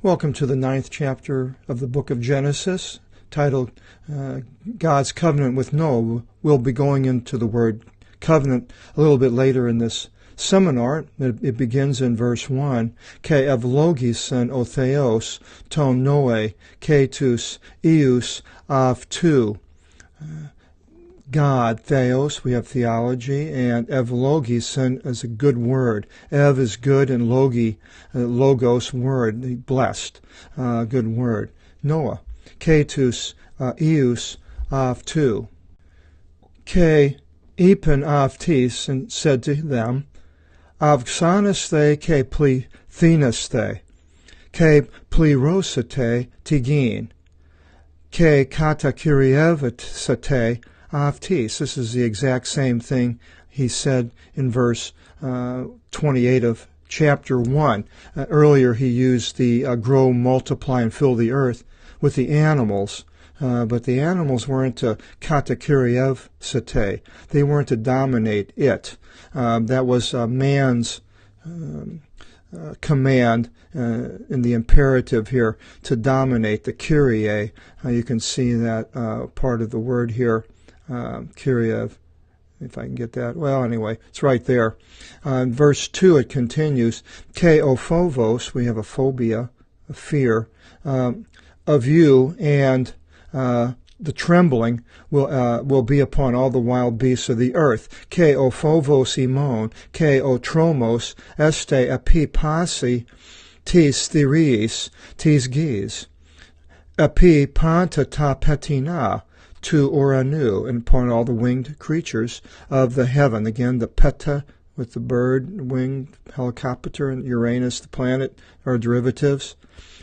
Welcome to the 9th chapter of the book of Genesis, titled God's Covenant with Noah. We'll be going into the word covenant a little bit later in this seminar. It begins in verse 1. Ke evlogisen o theos ton Noe, ke tus ius av tu. God, theos, we have theology, and evlogisen is a good word. Ev is good, and logos, word, blessed, good word. Noah, ketus ius av tu. Ke epen av tis, and said to them, avxaneste ke plithinaste, ke plirosate tigin, ke katakirievatsate avtis. This is the exact same thing he said in verse 28 of chapter 1. Earlier he used the grow, multiply, and fill the earth with the animals, but the animals weren't to katakirievsate. They weren't to dominate it. That was man's command in the imperative here to dominate, the Kyrie. You can see that part of the word here. Kiriev, if I can get that. Well, anyway, it's right there. In verse 2, it continues, Ke ophobos, we have a phobia, a fear, of you, and the trembling will be upon all the wild beasts of the earth. Ke ophobos imon, ke otromos, este epipasi, tis theriis, tis gis, epi panta ta petina, to oranu, and upon all the winged creatures of the heaven. Again, the peta with the bird, winged helicopter, and Uranus, the planet, are derivatives.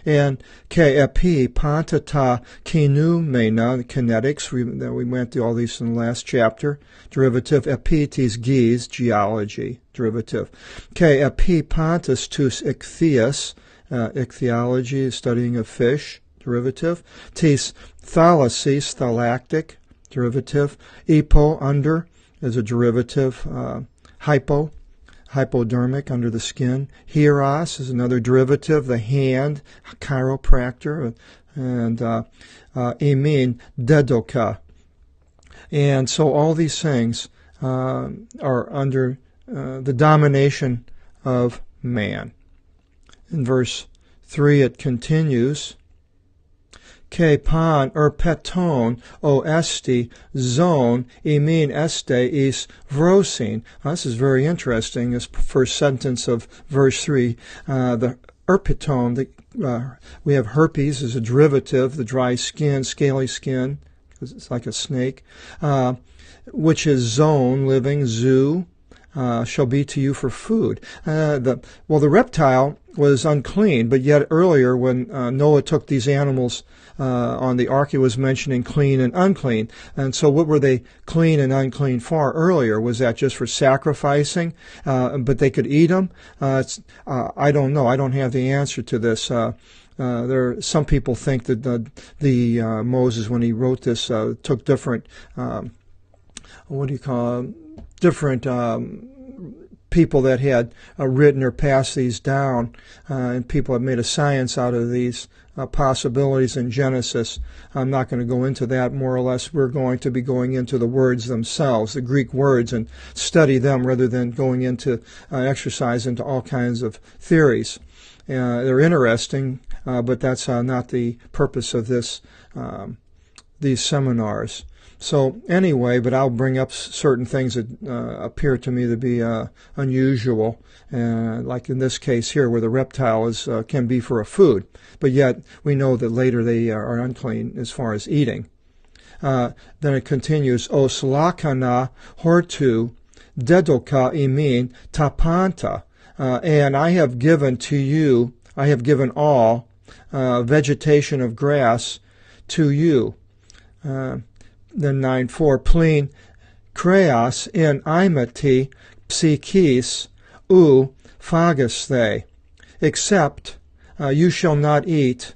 And ke epi panta ta kinu mena, kinetics. We went through all these in the last chapter. Derivative. Epi tis gis, geology. Derivative. Ke epi pantas tus ichthyas, ichthyology, studying of fish. Derivative. Tis thalasis, thalactic, derivative. Epo, under, is a derivative. Hypo, hypodermic, under the skin. Hieros is another derivative, the hand, chiropractor. And emin, dedoka. And so all these things are under the domination of man. In verse 3 it continues, Ke pan erpeton o esti zon emin este is vrosin. This is very interesting, this first sentence of verse 3. The erpeton, we have herpes as a derivative, the dry skin, scaly skin, because it's like a snake, which is zone, living, zoo, shall be to you for food. The reptile was unclean, but yet earlier when Noah took these animals on the ark, he was mentioning clean and unclean. And so what were they clean and unclean for earlier? Was that just for sacrificing, but they could eat them? I don't know. I don't have the answer to this. Some people think that the Moses, when he wrote this, took different, different people that had written or passed these down, and people have made a science out of these possibilities in Genesis. I'm not going to go into that. More or less, we're going to be going into the words themselves, the Greek words, and study them rather than going into exercise into all kinds of theories. They're interesting, but that's not the purpose of these seminars. So anyway, but I'll bring up certain things that appear to me to be unusual, like in this case here where the reptile can be for a food, but yet we know that later they are unclean as far as eating. Then it continues, O slakana hortu dedoka imin tapanta, and I have given to you, I have given all vegetation of grass to you. Then 9:4, plin kreas in imati psychis u phagasthe, except you shall not eat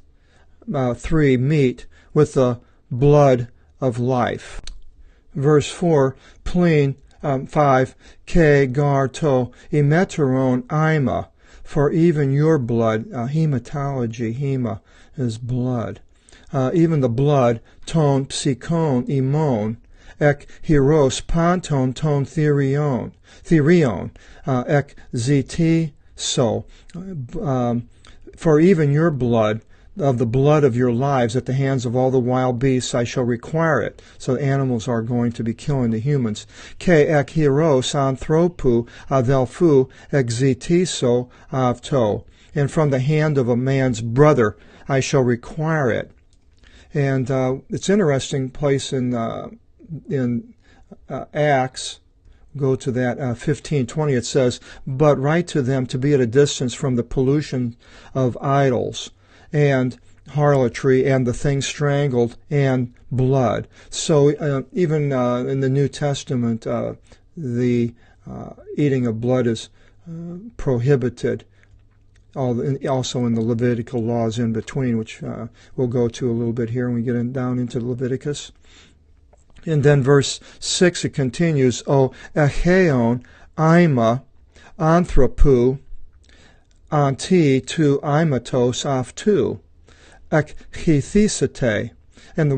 3 meat with the blood of life. Verse 4, plin 5, ke gar to imeteron ima for even your blood, hematology, hema is blood, even the blood, ton psikon imon, ek hieros panton ton therion, ek ziti so, for even your blood, of the blood of your lives at the hands of all the wild beasts I shall require it. So animals are going to be killing the humans. Ke ek hieros anthropu adelphu exitiso avto. And from the hand of a man's brother I shall require it. And it's an interesting place in Acts. Go to that 15:20. It says, "But write to them to be at a distance from the pollution of idols, and harlotry, and the things strangled, and blood." So even in the New Testament, the eating of blood is prohibited. Also in the Levitical laws in between, which we'll go to a little bit here when we get down into Leviticus. And then verse 6, it continues, "O echeon ima anthropu anti tu imatos aftu, ek chithisate," and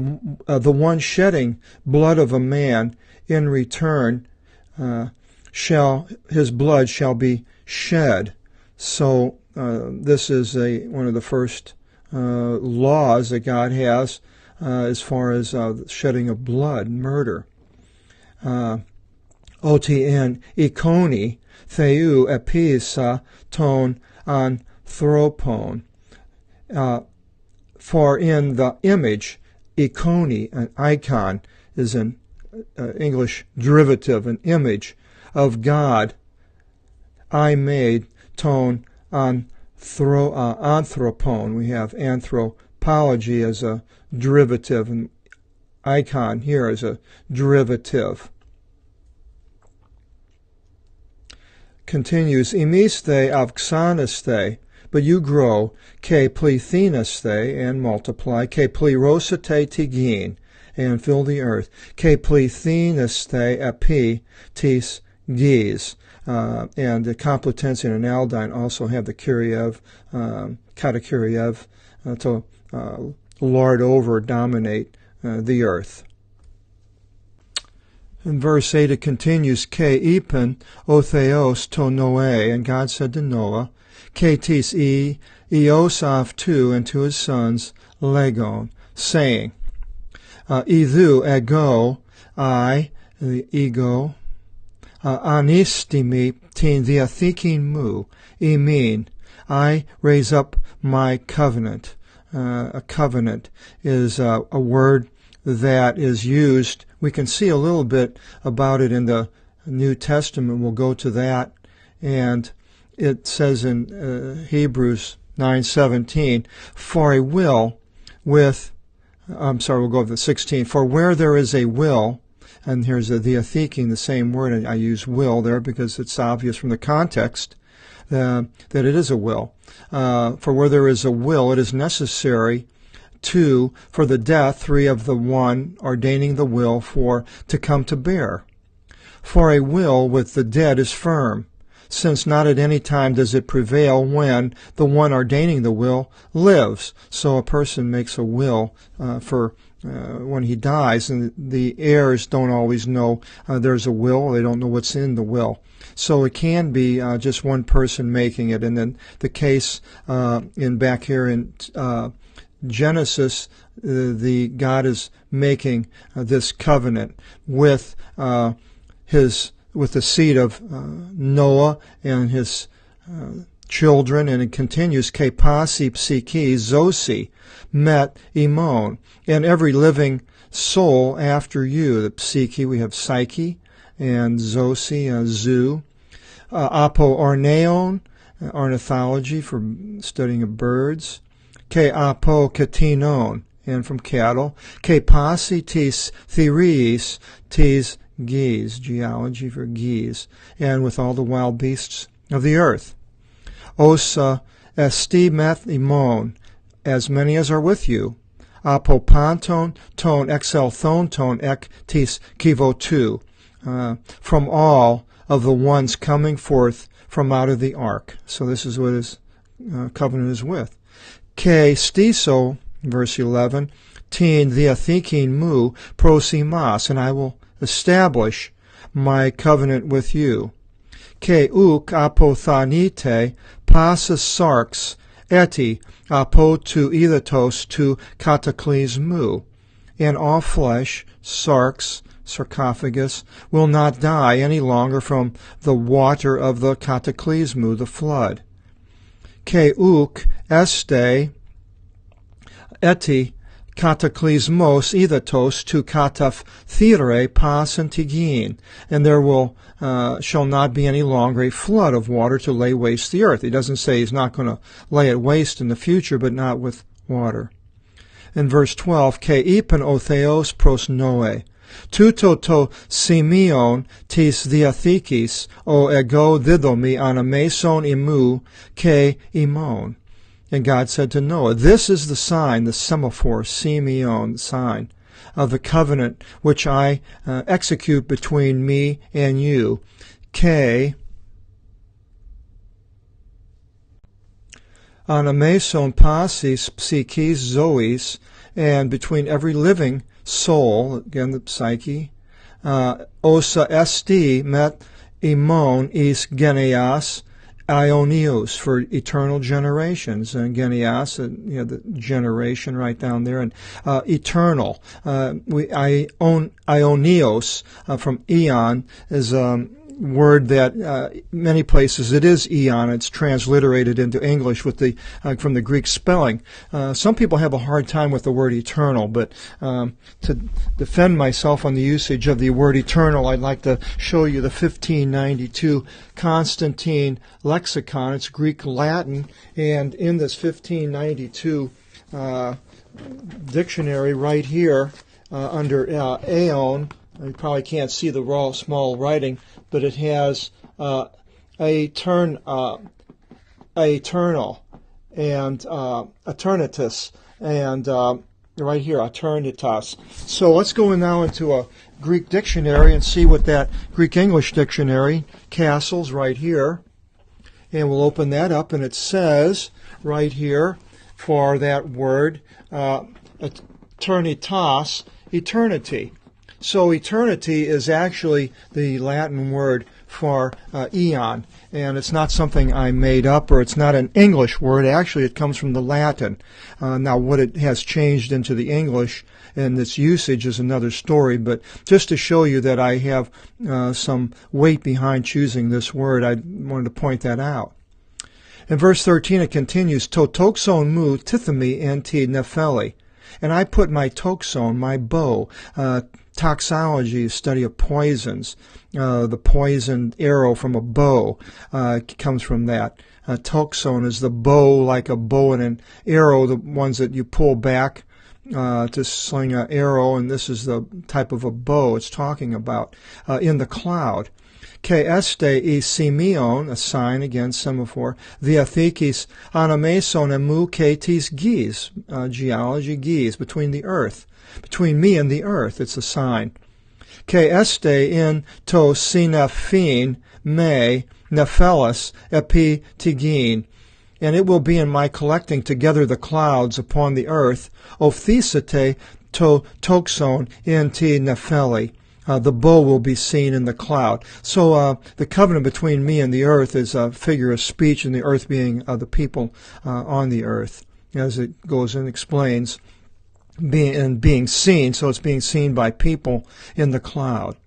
the one shedding blood of a man in return his blood shall be shed. So this is one of the first laws that God has as far as shedding of blood, murder. Otn ikoni theou episa ton anthropon. For in the image, ikoni, an icon, is an English derivative, an image of God, I made ton anthropon. We have anthropology as a derivative, and icon here as a derivative. Continues, imiste avxanaste, but you grow, ke plethinaste, and multiply, ke plerosate tigin, and fill the earth, ke plethinaste epi tis gis. And the complutensian and aldine also have the kuriev, katakuriev, to lord over, dominate the earth. In verse 8 it continues, Ke ipen o theos to Noe, and God said to Noah, Ke tis eos avtu, and to his sons, legon, saying, Idhu ego, I, the ego, anistimi tin diathikin mu, imin, I raise up my covenant. A covenant is a word that is used. We can see a little bit about it in the New Testament. We'll go to that. And it says in Hebrews 9:17, for a will with, we'll go to the 16. For where there is a will, and here's the diathiking, the same word, and I use will there because it's obvious from the context that it is a will. For where there is a will, it is necessary for the death, 3 of the one ordaining the will to come to bear. For a will with the dead is firm, since not at any time does it prevail when the one ordaining the will lives. So a person makes a will for when he dies, and the heirs don't always know there's a will. They don't know what's in the will. So it can be just one person making it. And then the case back here in Genesis, God is making this covenant with the seed of Noah and his children, and it continues, Ke pasi psiki zosi met imon, and every living soul after you. The psiki, we have psyche, and zosi, zoo. Apo orneon, ornithology for studying of birds. Ke apo katinon, and from cattle. Ke pasi tis theres, tis geese, geology for geese, and with all the wild beasts of the earth. Osa esti meth imon, as many as are with you. Apopanton ton exelthon ton ek tis kivotu, from all of the ones coming forth from out of the ark. So this is what his covenant is with. Ke stiso, verse 11, tin diathikin mu prosimas, and I will establish my covenant with you. Ke uk apothanite pasas sarx eti apo tu idatos tu cataclysmu, and all flesh, sarcophagus, will not die any longer from the water of the cataclysmu, the flood. Ke uk este eti cataclysmos idatos tu kataphthire pas antigin, and there will shall not be any longer a flood of water to lay waste the earth. He doesn't say he's not going to lay it waste in the future, but not with water. In verse 12, Ke ipen otheos pros noe, tuto to Simeon tis diathikis o ego didomi anameson imu ke imon. And God said to Noah, this is the sign, the semaphore, Simeon, sign of the covenant which I execute between me and you. Ke anameson pasis psychis zois, and between every living soul, again the psyche, osa esti met imon is geneas Ionios, for eternal generations, and Genias, the generation right down there, and eternal. Ionios from eon is a word that many places it is eon. It's transliterated into English with the from the Greek spelling. Some people have a hard time with the word eternal, but to defend myself on the usage of the word eternal, I'd like to show you the 1592 Constantine lexicon. It's Greek Latin, and in this 1592 dictionary right here under aeon, you probably can't see the raw small writing, but it has eternal and eternitas, and right here, eternitas. So let's go now into a Greek dictionary and see what that Greek English dictionary, Castles, right here. And we'll open that up, and it says right here for that word, eternitas, eternity. So eternity is actually the Latin word for eon, and it's not something I made up, or it's not an English word. Actually, it comes from the Latin. Now, what it has changed into the English and its usage is another story, but just to show you that I have some weight behind choosing this word, I wanted to point that out. In verse 13, it continues, To toxon mu tithemi anti nepheli. And I put my toxon, my bow, toxology, study of poisons. The poisoned arrow from a bow comes from that. Toxon is the bow, like a bow and an arrow, the ones that you pull back to sling an arrow, and this is the type of a bow it's talking about, in the cloud. Ke este e Simeon, a sign, again, semaphore, diathikis anameson emu ke tis gis, geology, gis, between the earth. Between me and the earth, it's a sign. Ke este in to sinaphin me nephelis epi tigin, and it will be in my collecting together the clouds upon the earth, ophthisate to toxon in ti nepheli. The bow will be seen in the cloud. So the covenant between me and the earth is a figure of speech, and the earth being the people on the earth, as it goes and explains, being seen. So it's being seen by people in the cloud.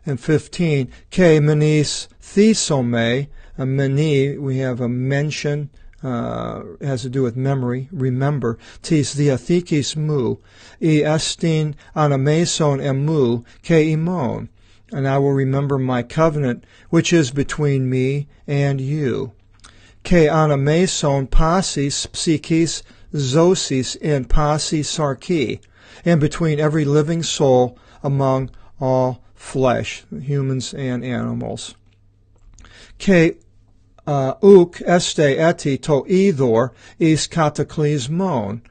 And 15, Ke menis thesome, meni, we have a mention, has to do with memory, remember. Tis diathikis mu, e estin anameson emu ke imon, and I will remember my covenant, which is between me and you. Ke anameson pasis psychis zosis in pasi sarki, and between every living soul among all flesh, humans and animals. Ke uk este eti to idor is cataclysmon,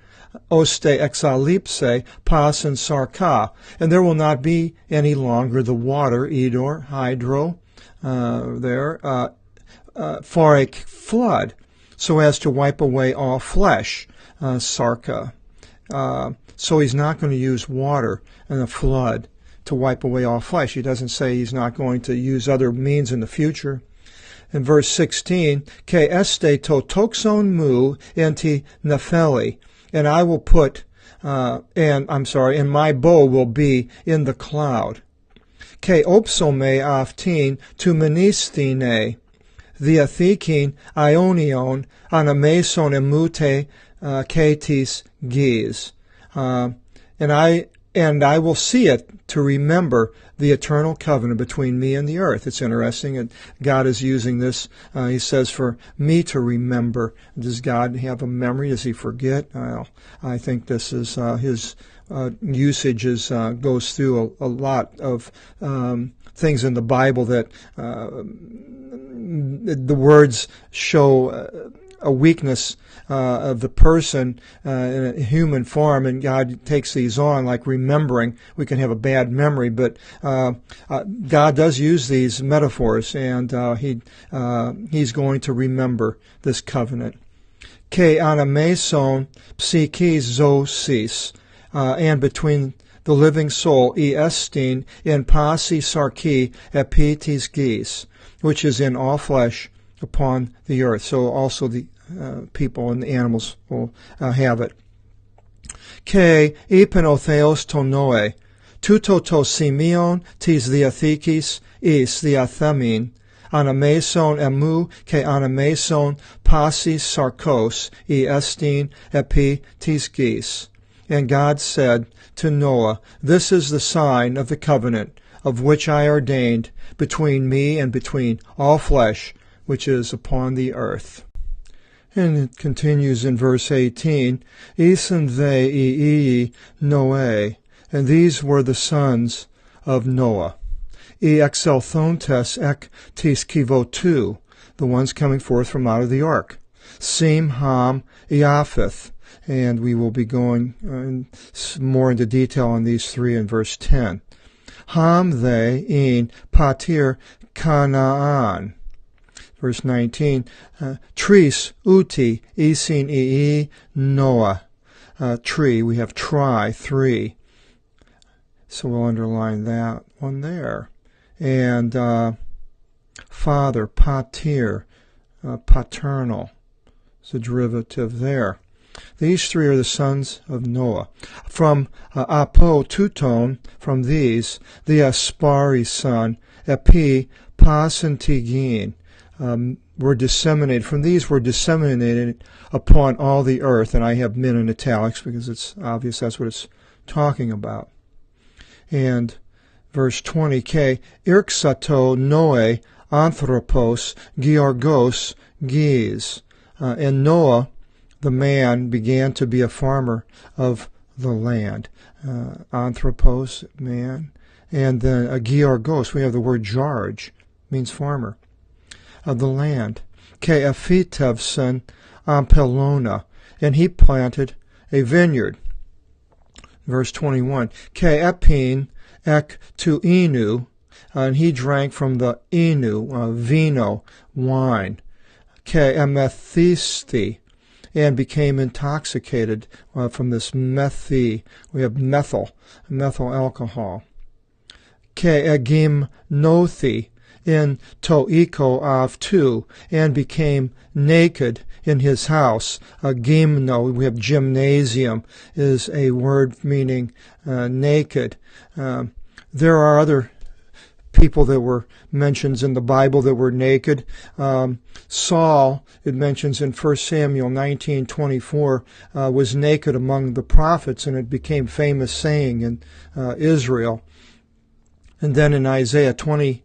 oste exalipse pas and sarka, and there will not be any longer the water, idor, hydro, for a flood, so as to wipe away all flesh, sarka. So he's not going to use water in a flood to wipe away all flesh. He doesn't say he's not going to use other means in the future. In verse 16, Ke este to toxon mu enti nepheli, and I will put, and my bow will be in the cloud. Ke opsome aftin tu menistine, diathikin ionion anameson emute ketis giz. And I will see it to remember the eternal covenant between me and the earth. It's interesting, and God is using this. He says, for me to remember. Does God have a memory? Does he forget? Well, I think this is his usage goes through a lot of things in the Bible that the words show a weakness of the person in a human form, and God takes these on, like remembering. We can have a bad memory, but God does use these metaphors, and He's going to remember this covenant. Ke anameson psychis zosis, and between the living soul, estin in pasi sarki epitis gis, which is in all flesh upon the earth. So also the people and the animals will have it. Ke ipenotheos tonoe, tuto to simeon tis diathikis is diathemin, anameson emu ke anameson pasis sarkos estin epi tis gis. And God said to Noah, this is the sign of the covenant of which I ordained between me and between all flesh which is upon the earth. And it continues in verse 18, Isen they ii Noe, and these were the sons of Noah. E exelthontes ek tis kivotu, the ones coming forth from out of the ark. Sim, Ham, Iapheth, and we will be going more into detail on these three in verse 10. Ham they in patir Canaan. Verse 19, Tris uti isin ii Noah. Tree, we have tri, three. So we'll underline that one there. And father, patir, paternal. It's a derivative there. These three are the sons of Noah. From apo tuton, from these, the Aspari son, epi pasentigin, were disseminated. From these were disseminated upon all the earth, and I have men in italics because it's obvious that's what it's talking about. And verse 20, irxato Noe anthropos georgos giz. And Noah, the man, began to be a farmer of the land. Anthropos, man. And then georgos, we have the word jarge, means farmer of the land. Ke ephitevson ampelona, and he planted a vineyard. Verse 21, Ke epin ek tu inu, and he drank from the inu, vino, wine. Ke emethisti, and became intoxicated from this methi. We have methyl alcohol. Ke egim nothi, in toiko av tu, and became naked in his house. Gimno, we have gymnasium, is a word meaning naked. There are other people that were mentioned in the Bible that were naked. Saul, it mentions in 1 Samuel 19:24, was naked among the prophets, and it became famous saying in Israel. And then in Isaiah 20,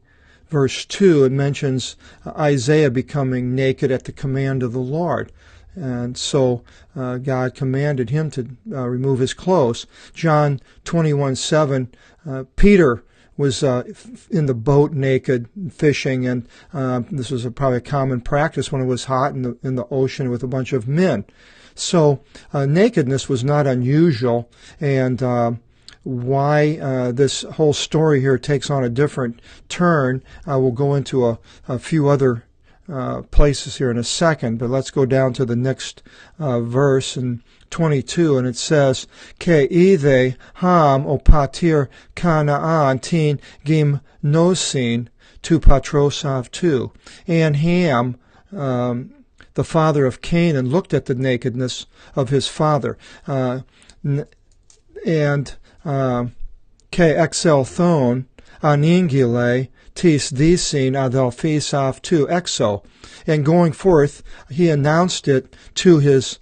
verse 2, it mentions Isaiah becoming naked at the command of the Lord. And so God commanded him to remove his clothes. John 21:7, Peter was in the boat naked, fishing, and this was probably a common practice when it was hot in the ocean with a bunch of men. So nakedness was not unusual, and why this whole story here takes on a different turn, we'll go into a few other places here in a second, but let's go down to the next verse in 22, and it says, Ke ide ham o patir Canaan tin gimnosin tu patrosav tu. And Ham, the father of Canaan, looked at the nakedness of his father. And Ke exelthon aningile tis disin adelphis af tu exo. And going forth, he announced it to his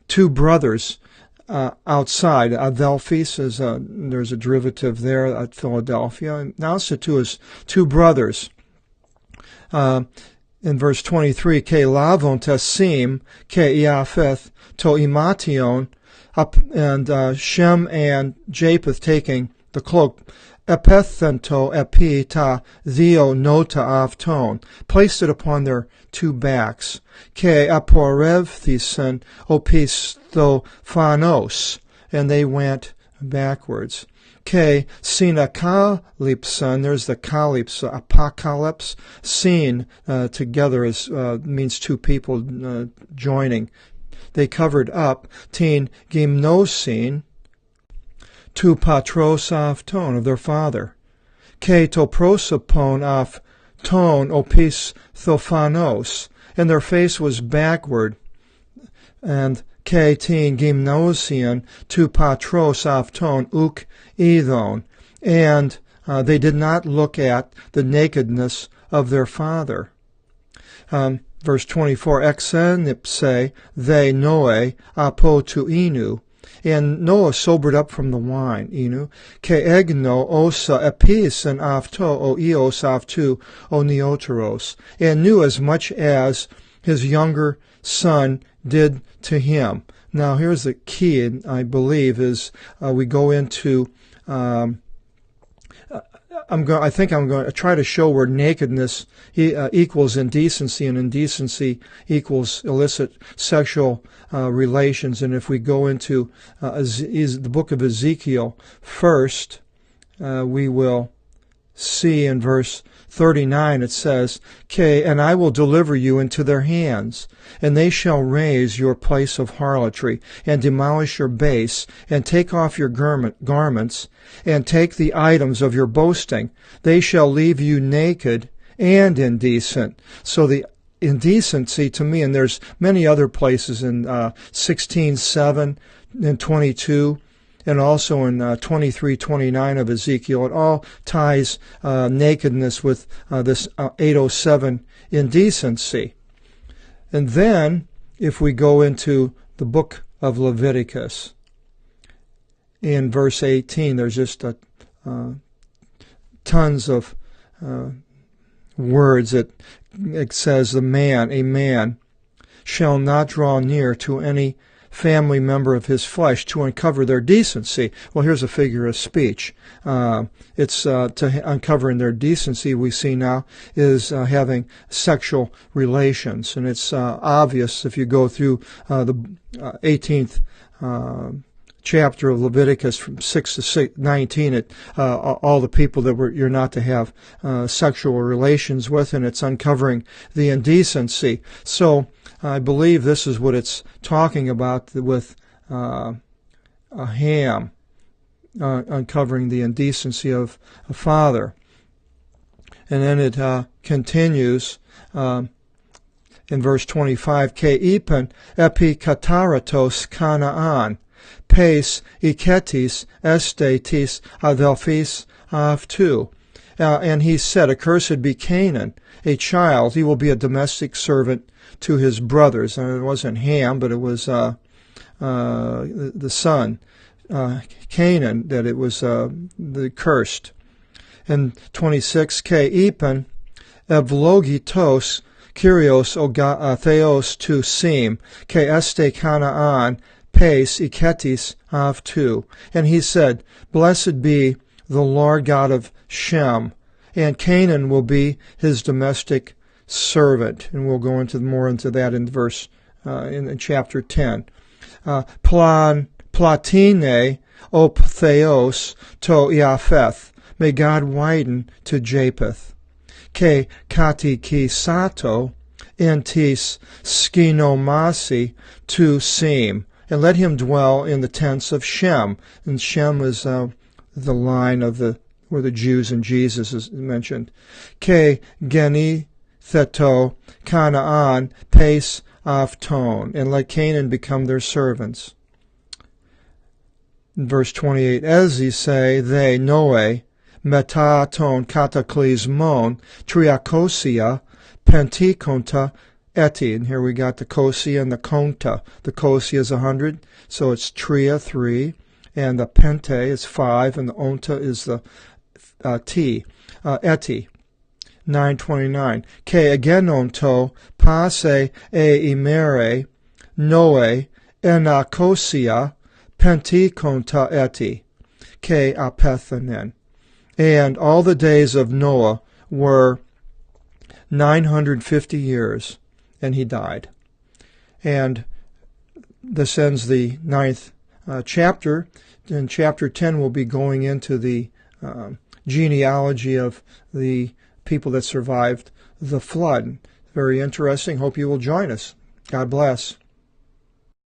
two brothers outside. Adelphis is there's a derivative there at Philadelphia. Announced it to his two brothers. In verse 23, Ke lavon tasim ke iafeth to imation, and Shem and Japheth taking the cloak, epethento epi ta theo nota avton, placed it upon their two backs. Ke aporev thisen opistophanos, and they went backwards. Ke synakalypson, there's the kalyps, apocalypse, syn together is means two people joining. They covered up tin gymnosin tu patros avton, of their father. Ke toprosopon af ton opistophanos, and their face was backward. And Ke tin gymnosian tu patros avton uk edon, and they did not look at the nakedness of their father. Verse 24, Exenipse they Noe apo tu inu, and Noah sobered up from the wine, inu, Ke egno osa epis and afto o eos aftu o neoteros, and knew as much as his younger son did to him. Now here's the key, I believe, is we go into I think I'm going to try to show where nakedness equals indecency, and indecency equals illicit sexual relations. And if we go into the book of Ezekiel first, we will see in verse 39 it says, and I will deliver you into their hands, and they shall raise your place of harlotry, and demolish your base, and take off your garments, and take the items of your boasting. They shall leave you naked and indecent. So the indecency to me, and there's many other places in 16:7 and 22, and also in 23:29 of Ezekiel, it all ties nakedness with this 807 indecency. And then, if we go into the book of Leviticus, in verse 18, there's just tons of words. It says, a man shall not draw near to any family member of his flesh to uncover their decency. Well, here's a figure of speech. It's to uncovering their decency, we see now, is having sexual relations. And it's obvious if you go through the 18th chapter of Leviticus from 6 to 19, all the people that you're not to have sexual relations with, and it's uncovering the indecency. So I believe this is what it's talking about with Ham uncovering the indecency of a father. And then it continues in verse 25, Ke ipen epi kataratos Canaan, Pes iketis estetis adelphis avtu. And he said, accursed be Canaan, a child. He will be a domestic servant to his brothers. And it wasn't Ham, but it was the son, Canaan, that it was the cursed. And 26, Ke ipen evlogitos Kyrios o theos tu sim, Ke este Canaan, Pes iketis avtu. And he said, blessed be the Lord God of Shem, and Canaan will be his domestic servant. And we'll go into more into that in verse in chapter 10. Platine op theos to Iapheth. May God widen to Japheth. ke katekisato entis skinomasi tu sim. And let him dwell in the tents of Shem. And Shem is the line of where the Jews and Jesus is mentioned. Ke geni theto Canaan pace avton. And let Canaan become their servants. In verse 28, Ezi say, they, Noe, metaton cataclysmon, triacosia, pentikonta, eti. And here we got the kosia and the konta. The kosia is 100, so it's tria, 3, and the pente is 5, and the onta is the eti. 929. Ke agenonto, passe e imere, Noe, enacosia, Pentikonta eti, ke apethanen. And all the days of Noah were 950 years, and he died. And this ends the 9th chapter. In chapter 10, we'll be going into the genealogy of the people that survived the flood. Very interesting. Hope you will join us. God bless.